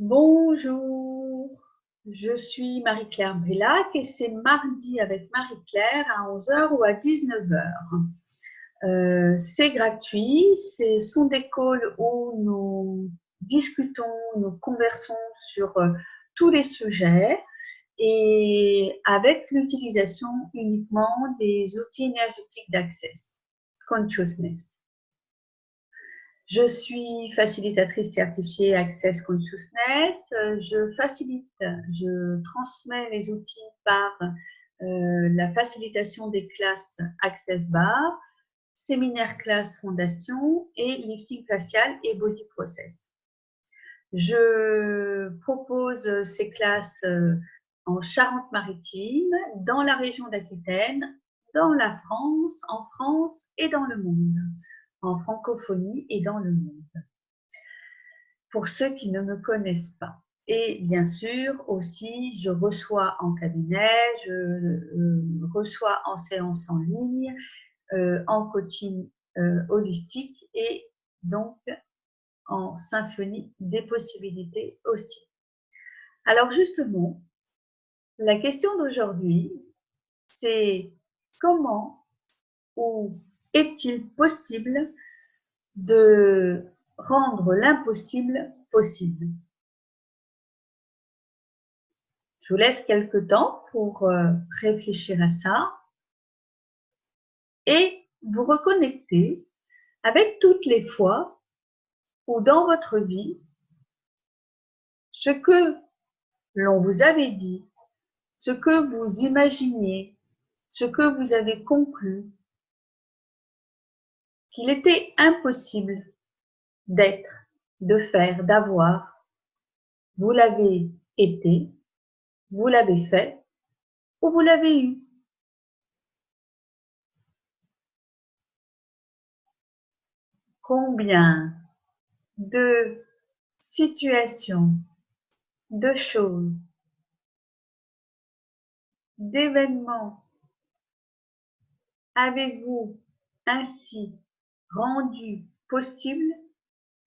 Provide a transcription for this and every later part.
Bonjour, je suis Marie-Claire Brillac et c'est mardi avec Marie-Claire à 11 h ou à 19 h. C'est gratuit, ce sont des calls où nous discutons, nous conversons sur tous les sujets et avec l'utilisation uniquement des outils énergétiques d'Access Consciousness. Je suis facilitatrice certifiée Access Consciousness. Je transmets les outils par la facilitation des classes Access Bar, séminaire classe fondation et lifting facial et body process. Je propose ces classes en Charente-Maritime, dans la région d'Aquitaine, dans la France, en France et dans le monde, en francophonie et dans le monde, pour ceux qui ne me connaissent pas. Et bien sûr, aussi, je reçois en cabinet, je reçois en séance en ligne, en coaching holistique et donc en symphonie des possibilités aussi. Alors justement, la question d'aujourd'hui, c'est comment ou est-il possible de rendre l'impossible possible? Je vous laisse quelques temps pour réfléchir à ça et vous reconnecter avec toutes les fois où dans votre vie, ce que l'on vous avait dit, ce que vous imaginiez, ce que vous avez conclu, qu'il était impossible d'être, de faire, d'avoir, vous l'avez été, vous l'avez fait ou vous l'avez eu. Combien de situations, de choses, d'événements avez-vous ainsi rendu possible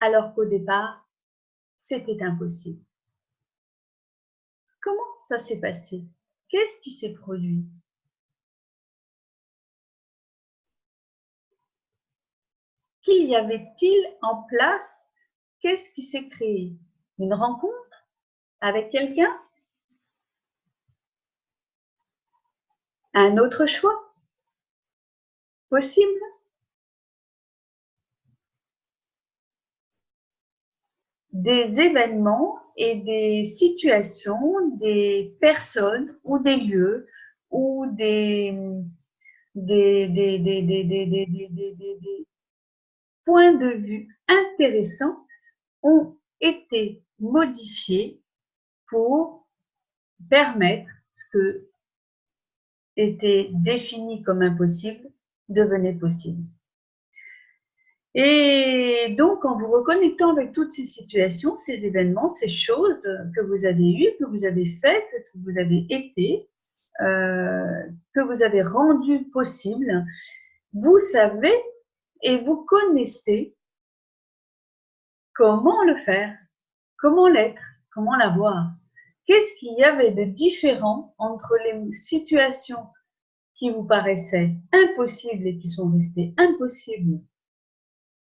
alors qu'au départ, c'était impossible? Comment ça s'est passé? Qu'est-ce qui s'est produit? Qu'y avait-il en place? Qu'est-ce qui s'est créé? Une rencontre avec quelqu'un? Un autre choix possible? Des événements et des situations, des personnes ou des lieux ou des points de vue intéressants ont été modifiés pour permettre ce que était défini comme impossible devenait possible. Et donc, en vous reconnectant avec toutes ces situations, ces événements, ces choses que vous avez eues, que vous avez faites, que vous avez été, que vous avez rendu possible, vous savez et vous connaissez comment le faire, comment l'être, comment l'avoir. Qu'est-ce qu'il y avait de différent entre les situations qui vous paraissaient impossibles et qui sont restées impossibles,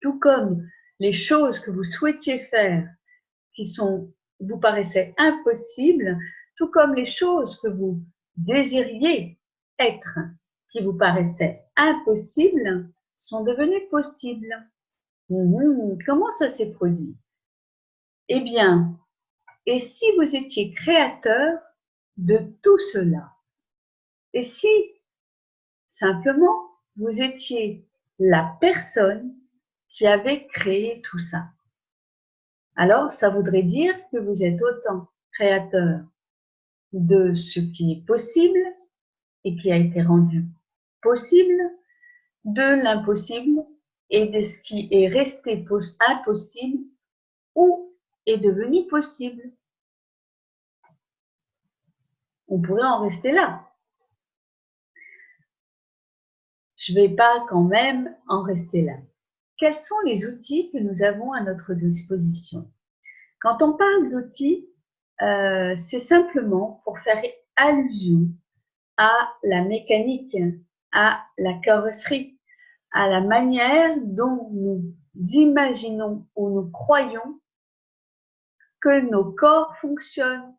tout comme les choses que vous souhaitiez faire qui vous paraissaient impossibles, tout comme les choses que vous désiriez être qui vous paraissaient impossibles sont devenues possibles. Comment ça s'est produit? Eh bien, et si vous étiez créateur de tout cela? Et si simplement vous étiez la personne qui avait créé tout ça? Alors, ça voudrait dire que vous êtes autant créateur de ce qui est possible et qui a été rendu possible, de l'impossible et de ce qui est resté impossible ou est devenu possible. On pourrait en rester là. Je ne vais pas quand même en rester là. Quels sont les outils que nous avons à notre disposition? Quand on parle d'outils, c'est simplement pour faire allusion à la mécanique, à la carrosserie, à la manière dont nous imaginons ou nous croyons que nos corps fonctionnent,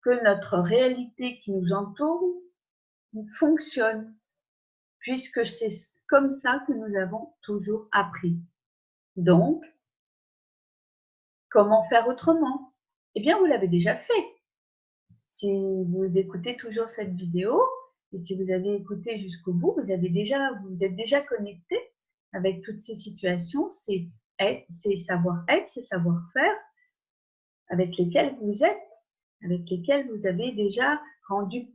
que notre réalité qui nous entoure fonctionne, puisque c'est comme ça que nous avons toujours appris. Donc, comment faire autrement? Eh bien, vous l'avez déjà fait. Si vous écoutez toujours cette vidéo, et si vous avez écouté jusqu'au bout, vous êtes déjà connecté avec toutes ces situations, c'est savoir-être, c'est savoir-faire avec lesquels vous êtes, avec lesquels vous avez déjà rendu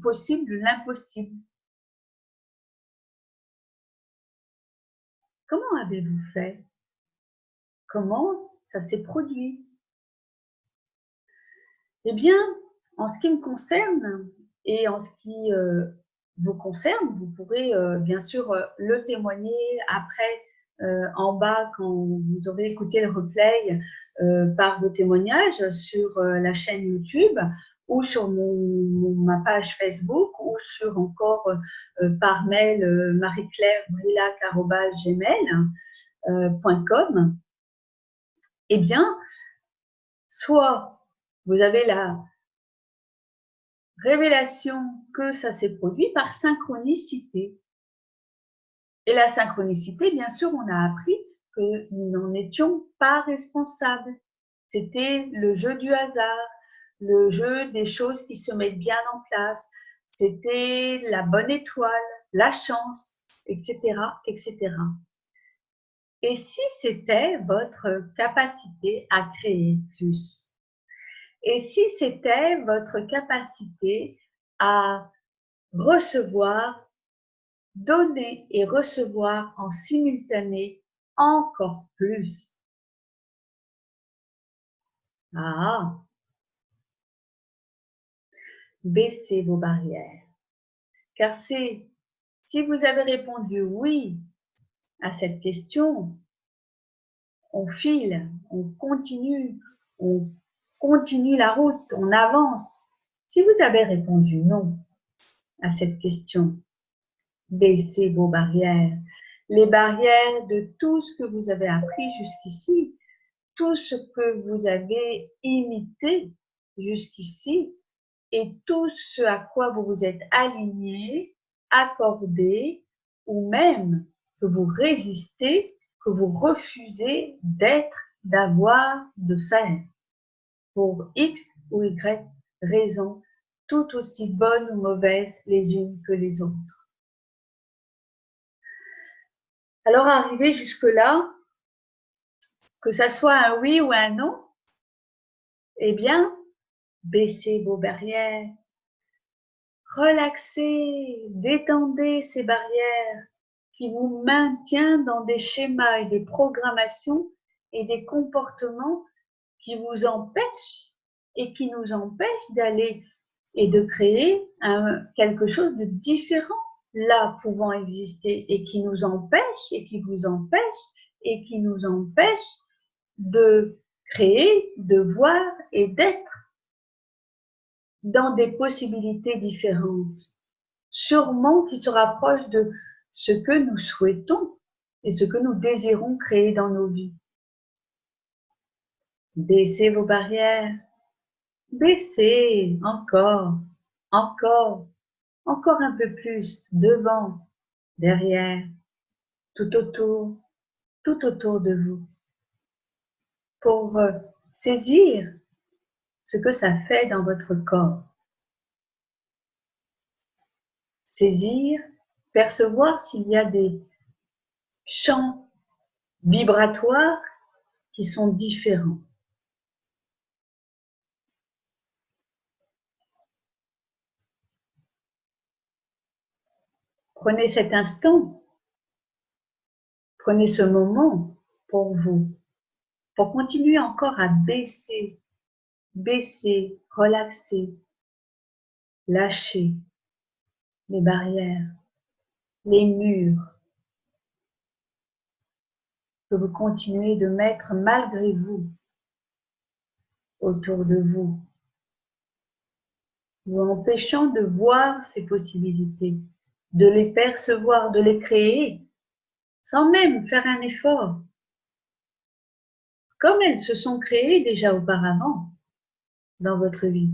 possible l'impossible. Comment avez-vous fait? Comment ça s'est produit? Eh bien, en ce qui me concerne et en ce qui vous concerne, vous pourrez bien sûr le témoigner après en bas quand vous aurez écouté le replay par vos témoignages sur la chaîne YouTube ou sur ma page Facebook ou sur encore par mail marie-claire-brillac@gmail.com. Eh bien, soit vous avez la révélation que ça s'est produit par synchronicité. Et la synchronicité, bien sûr, on a appris que nous n'en étions pas responsables. C'était le jeu du hasard, le jeu des choses qui se mettent bien en place. C'était la bonne étoile, la chance, etc., etc. Et si c'était votre capacité à créer plus? Et si c'était votre capacité à recevoir, donner et recevoir en simultané encore plus? Ah, baissez vos barrières. Car si vous avez répondu oui à cette question, on file, on continue la route, on avance. Si vous avez répondu non à cette question, baissez vos barrières, les barrières de tout ce que vous avez appris jusqu'ici, tout ce que vous avez imité jusqu'ici et tout ce à quoi vous vous êtes aligné, accordé ou même que vous résistez, que vous refusez d'être, d'avoir, de faire pour X ou Y raisons tout aussi bonnes ou mauvaises les unes que les autres. Alors, arrivé jusque-là, que ça soit un oui ou un non, eh bien, baissez vos barrières, relaxez, détendez ces barrières qui vous maintiennent dans des schémas et des programmations et des comportements qui vous empêchent et qui nous empêchent d'aller et de créer quelque chose de différent là pouvant exister et qui nous empêche et qui vous empêche et qui nous empêche de créer, de voir et d'être dans des possibilités différentes, sûrement qui se rapprochent de ce que nous souhaitons et ce que nous désirons créer dans nos vies. Baissez vos barrières, baissez encore, encore, encore un peu plus, devant, derrière, tout autour de vous, pour saisir ce que ça fait dans votre corps. Saisir, percevoir s'il y a des champs vibratoires qui sont différents. Prenez cet instant, prenez ce moment pour vous, pour continuer encore à baisser, relaxer, lâcher les barrières, les murs que vous continuez de mettre malgré vous autour de vous, vous empêchant de voir ces possibilités, de les percevoir, de les créer, sans même faire un effort, comme elles se sont créées déjà auparavant dans votre vie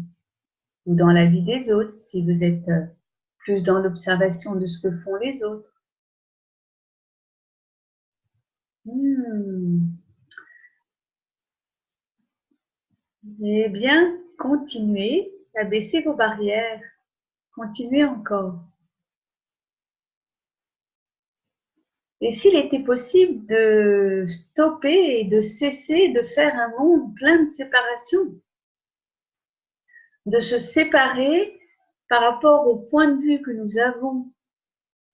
ou dans la vie des autres, si vous êtes plus dans l'observation de ce que font les autres. Eh bien, continuez à baisser vos barrières. Continuez encore. Et s'il était possible de stopper et de cesser de faire un monde plein de séparation, de se séparer par rapport au point de vue que nous avons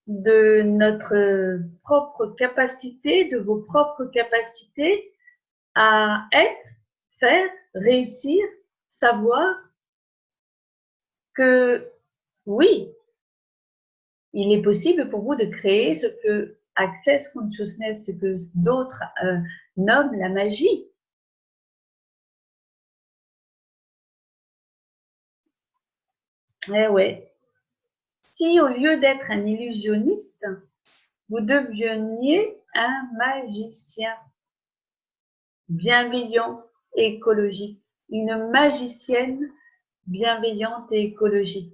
de notre propre capacité, de vos propres capacités à être, faire, réussir, savoir que oui, il est possible pour vous de créer ce que Access Consciousness, ce que d'autres nomment la magie. Eh ouais. Si au lieu d'être un illusionniste, vous deveniez un magicien bienveillant et écologique, une magicienne bienveillante et écologique.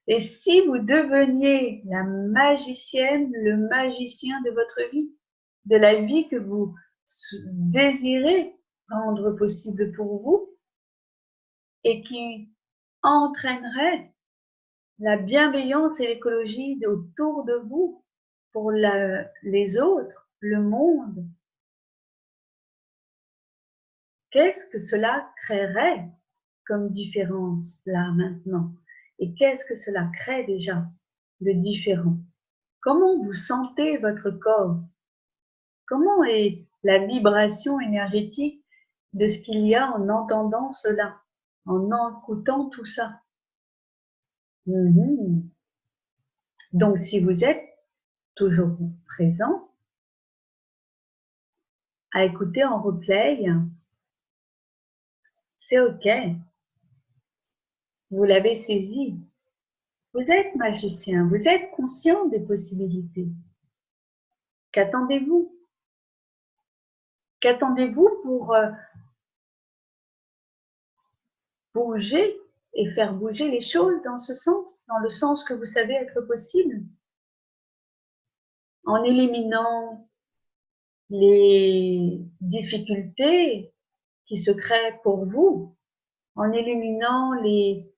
Et si vous deveniez la magicienne, le magicien de votre vie, de la vie que vous désirez rendre possible pour vous et qui entraînerait la bienveillance et l'écologie autour de vous pour les autres, le monde, qu'est-ce que cela créerait comme différence là maintenant? Et qu'est-ce que cela crée déjà de différent? Comment vous sentez votre corps? Comment est la vibration énergétique de ce qu'il y a en entendant cela, en écoutant tout ça? Donc, si vous êtes toujours présent, à écouter en replay, c'est OK. Vous l'avez saisi. Vous êtes magicien, vous êtes conscient des possibilités. Qu'attendez-vous? Qu'attendez-vous pour bouger et faire bouger les choses dans ce sens, dans le sens que vous savez être possible? En éliminant les difficultés qui se créent pour vous, en éliminant les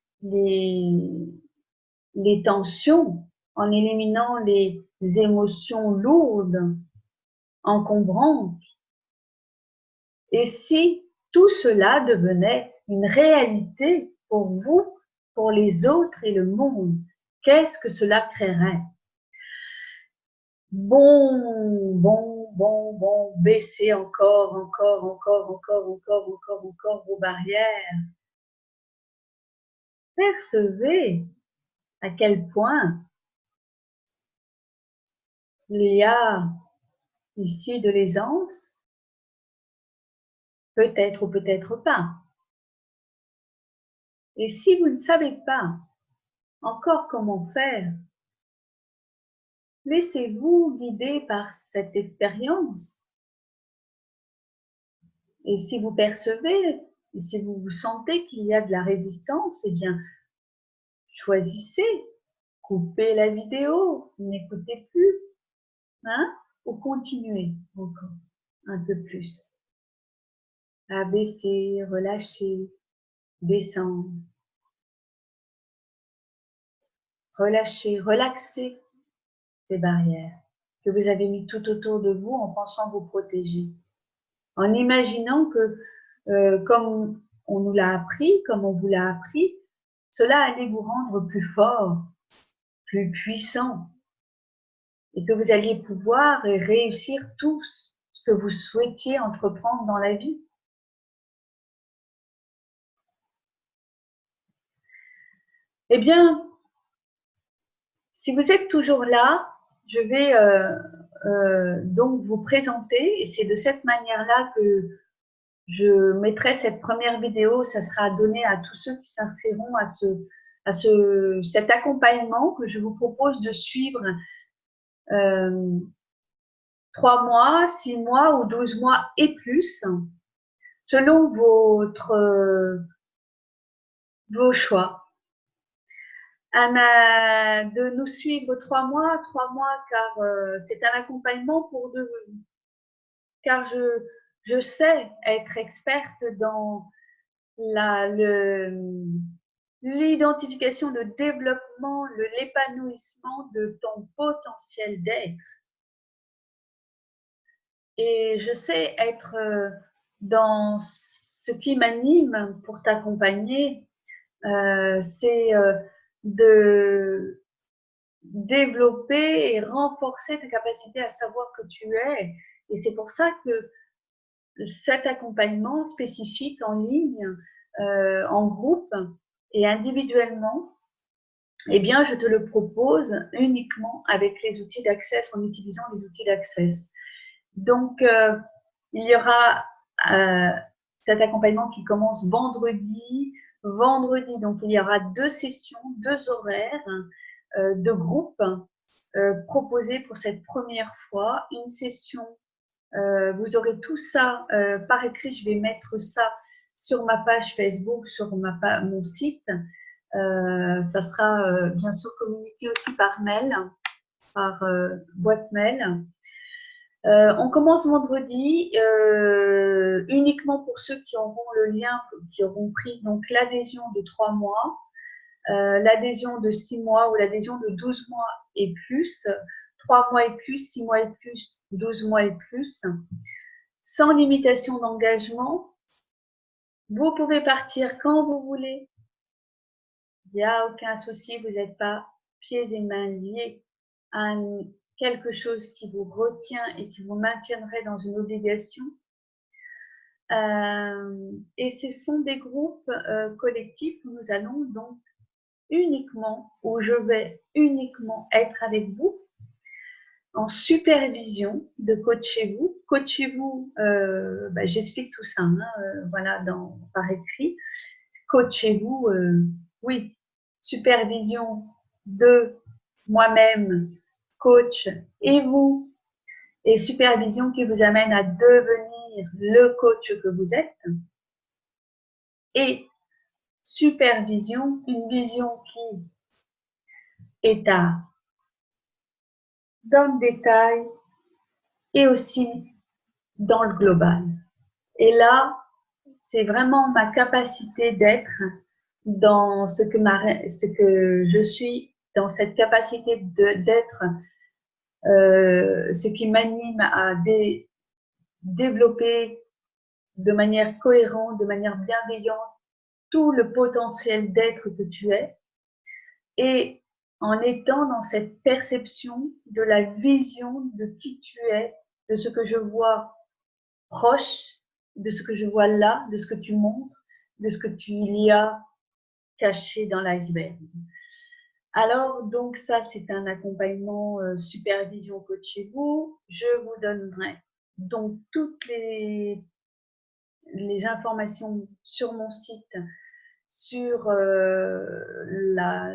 tensions, en éliminant les émotions lourdes, encombrantes. Et si tout cela devenait une réalité pour vous, pour les autres et le monde, qu'est-ce que cela créerait? Bon, baissez encore vos barrières. Percevez à quel point il y a ici de l'aisance, peut-être ou peut-être pas. Et si vous ne savez pas encore comment faire, laissez-vous guider par cette expérience. Et si vous percevez, et si vous vous sentez qu'il y a de la résistance, eh bien, choisissez, coupez la vidéo, n'écoutez plus, ou continuez encore un peu plus. À baisser, relâcher, descendre. Relâchez, relaxez ces barrières que vous avez mis tout autour de vous en pensant vous protéger. En imaginant que, comme on nous l'a appris, comme on vous l'a appris, cela allait vous rendre plus fort, plus puissant, et que vous alliez pouvoir réussir tout ce que vous souhaitiez entreprendre dans la vie. Eh bien, si vous êtes toujours là, je vais, donc vous présenter, et c'est de cette manière-là que je mettrai cette première vidéo, ça sera donné à tous ceux qui s'inscriront à cet accompagnement que je vous propose de suivre 3 mois, 6 mois ou 12 mois et plus, selon vos choix. De nous suivre 3 mois car c'est un accompagnement car je sais être experte dans l'identification, le développement, l'épanouissement de ton potentiel d'être. Et je sais être dans ce qui m'anime pour t'accompagner, c'est de développer et renforcer ta capacité à savoir que tu es. Et c'est pour ça que cet accompagnement spécifique en ligne, en groupe et individuellement, eh bien, je te le propose uniquement avec les outils d'Access, en utilisant les outils d'Access. Donc, il y aura cet accompagnement qui commence vendredi. Donc, il y aura 2 sessions, 2 horaires de groupe proposés pour cette première fois. Une session, vous aurez tout ça par écrit. Je vais mettre ça sur ma page Facebook, sur mon site. Ça sera bien sûr communiqué aussi par mail, par boîte mail. On commence vendredi, uniquement pour ceux qui auront le lien, qui auront pris donc l'adhésion de 3 mois, l'adhésion de 6 mois ou l'adhésion de 12 mois et plus, 3 mois et plus, 6 mois et plus, 12 mois et plus, sans limitation d'engagement. Vous pouvez partir quand vous voulez. Il n'y a aucun souci, vous n'êtes pas pieds et mains liés à quelque chose qui vous retient et qui vous maintiendrait dans une obligation. Et ce sont des groupes collectifs où nous allons donc où je vais uniquement être avec vous en supervision de coachez-vous. Coachez-vous, j'explique tout ça, voilà, par écrit. Coachez-vous, oui, supervision de moi-même, coach, et vous, et supervision qui vous amène à devenir le coach que vous êtes, et supervision, une vision qui est dans le détail et aussi dans le global. Et là, c'est vraiment ma capacité d'être dans ce que je suis, dans cette capacité d'être, ce qui m'anime à développer de manière cohérente, de manière bienveillante, tout le potentiel d'être que tu es, et en étant dans cette perception de la vision de qui tu es, de ce que je vois proche, de ce que je vois là, de ce que tu montres, de ce que tu y as caché dans l'iceberg. Alors, donc ça, c'est un accompagnement supervision coachez-vous. Je vous donnerai donc toutes les informations sur mon site, sur là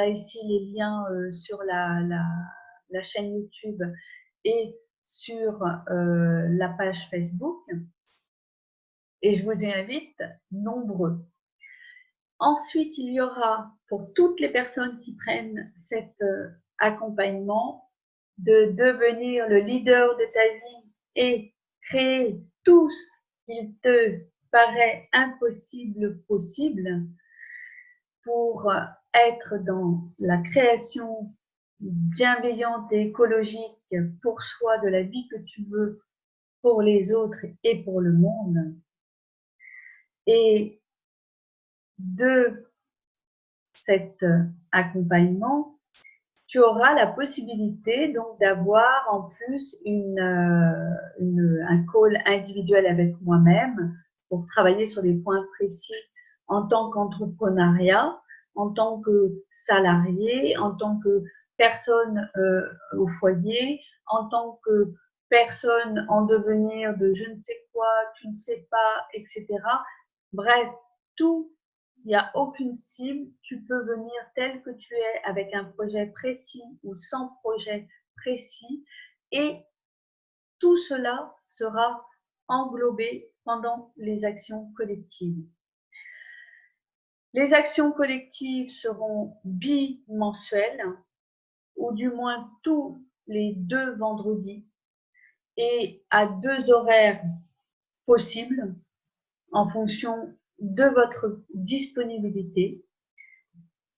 ici les liens sur la chaîne YouTube et sur la page Facebook. Et je vous invite nombreux. Ensuite, il y aura pour toutes les personnes qui prennent cet accompagnement de devenir le leader de ta vie et créer tout ce qu'il te paraît impossible possible pour être dans la création bienveillante et écologique pour soi de la vie que tu veux, pour les autres et pour le monde. Et de cet accompagnement, tu auras la possibilité donc d'avoir en plus un call individuel avec moi-même pour travailler sur des points précis en tant qu'entrepreneuriat, en tant que salarié, en tant que personne au foyer, en tant que personne en devenir de je ne sais quoi, tu ne sais pas, etc. Bref, tout, il n'y a aucune cible, tu peux venir tel que tu es avec un projet précis ou sans projet précis et tout cela sera englobé pendant les actions collectives. Les actions collectives seront bimensuelles ou du moins tous les 2 vendredis et à 2 horaires possibles en fonction de votre disponibilité.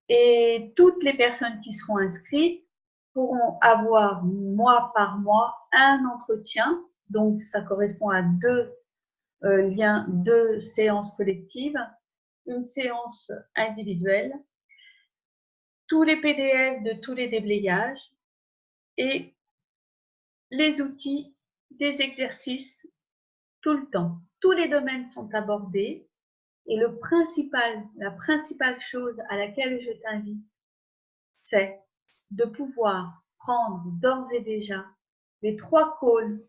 Et toutes les personnes qui seront inscrites pourront avoir mois par mois un entretien. Donc, ça correspond à 2 liens, 2 séances collectives, une séance individuelle, tous les PDF de tous les déblayages et les outils, des exercices tout le temps. Tous les domaines sont abordés et la principale chose à laquelle je t'invite, c'est de pouvoir prendre d'ores et déjà les 3 calls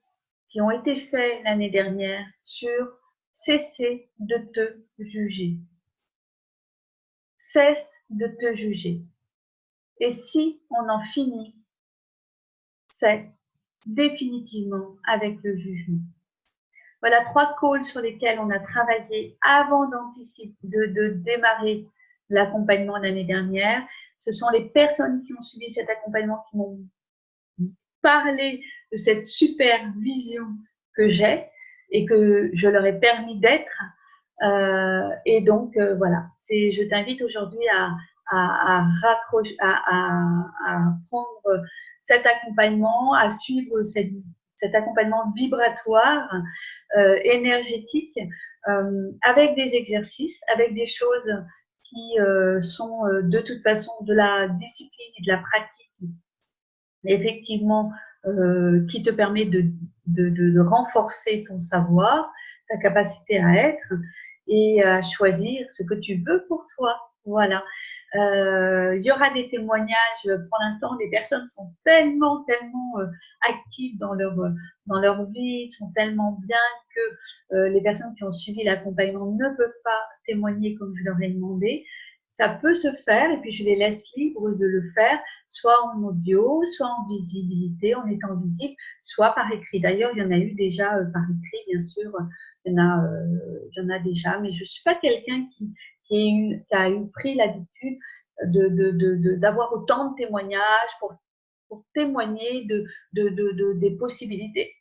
qui ont été faits l'année dernière sur cesser de te juger. Cesse de te juger. Et si on en finit, c'est définitivement avec le jugement. Voilà 3 calls sur lesquels on a travaillé avant de démarrer l'accompagnement l'année dernière. Ce sont les personnes qui ont suivi cet accompagnement qui m'ont parlé de cette super vision que j'ai et que je leur ai permis d'être. Et donc, voilà, je t'invite aujourd'hui à prendre cet accompagnement, à suivre cet accompagnement vibratoire, énergétique, avec des exercices, avec des choses qui sont de toute façon de la discipline et de la pratique, effectivement, qui te permet de renforcer ton savoir, ta capacité à être et à choisir ce que tu veux pour toi. Voilà. Il y aura des témoignages. Pour l'instant, les personnes sont tellement actives dans leur vie, sont tellement bien que les personnes qui ont suivi l'accompagnement ne peuvent pas témoigner comme je leur ai demandé. Ça peut se faire et puis je les laisse libres de le faire, soit en audio, soit en visibilité, en étant visible, soit par écrit. D'ailleurs, il y en a eu déjà par écrit, bien sûr, il y en a déjà, mais je ne suis pas quelqu'un qui a pris l'habitude d'avoir autant de témoignages pour témoigner des possibilités,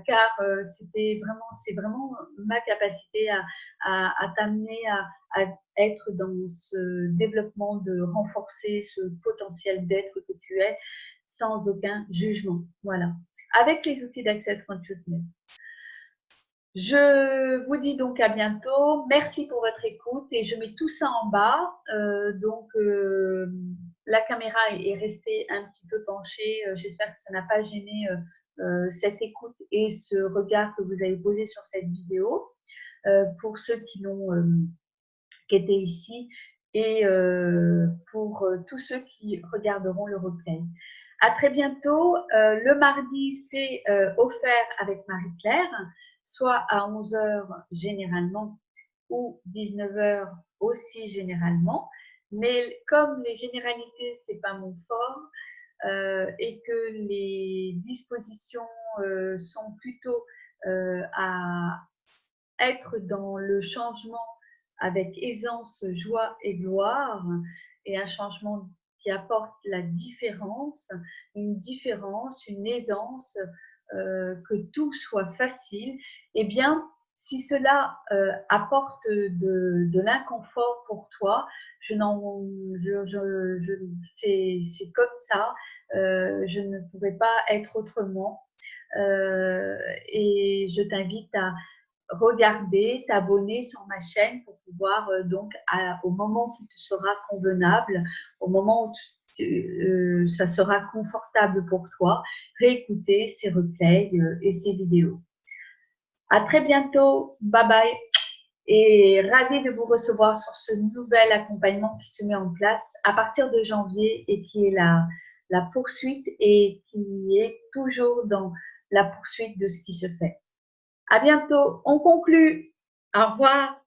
car c'est vraiment ma capacité à t'amener à être dans ce développement, de renforcer ce potentiel d'être que tu es sans aucun jugement. Voilà. Avec les outils d'Access Consciousness. Je vous dis donc à bientôt. Merci pour votre écoute et je mets tout ça en bas. La caméra est restée un petit peu penchée. J'espère que ça n'a pas gêné cette écoute et ce regard que vous avez posé sur cette vidéo. Pour ceux qui étaient ici et pour tous ceux qui regarderont le replay. À très bientôt. Le mardi, c'est offert avec Marie-Claire, soit à 11 h généralement ou 19 h aussi généralement. Mais comme les généralités, c'est pas mon fort et que les dispositions sont plutôt à être dans le changement avec aisance, joie et gloire, et un changement qui apporte la différence, une aisance, que tout soit facile, eh bien, si cela apporte de l'inconfort pour toi, c'est comme ça, je ne pourrais pas être autrement. Et je t'invite à regarder, t'abonner sur ma chaîne pour pouvoir au moment qui te sera convenable, au moment où ça sera confortable pour toi, réécouter ces replays et ces vidéos. À très bientôt, bye bye, et ravie de vous recevoir sur ce nouvel accompagnement qui se met en place à partir de janvier et qui est la poursuite et qui est toujours dans la poursuite de ce qui se fait. À bientôt. On conclut. Au revoir.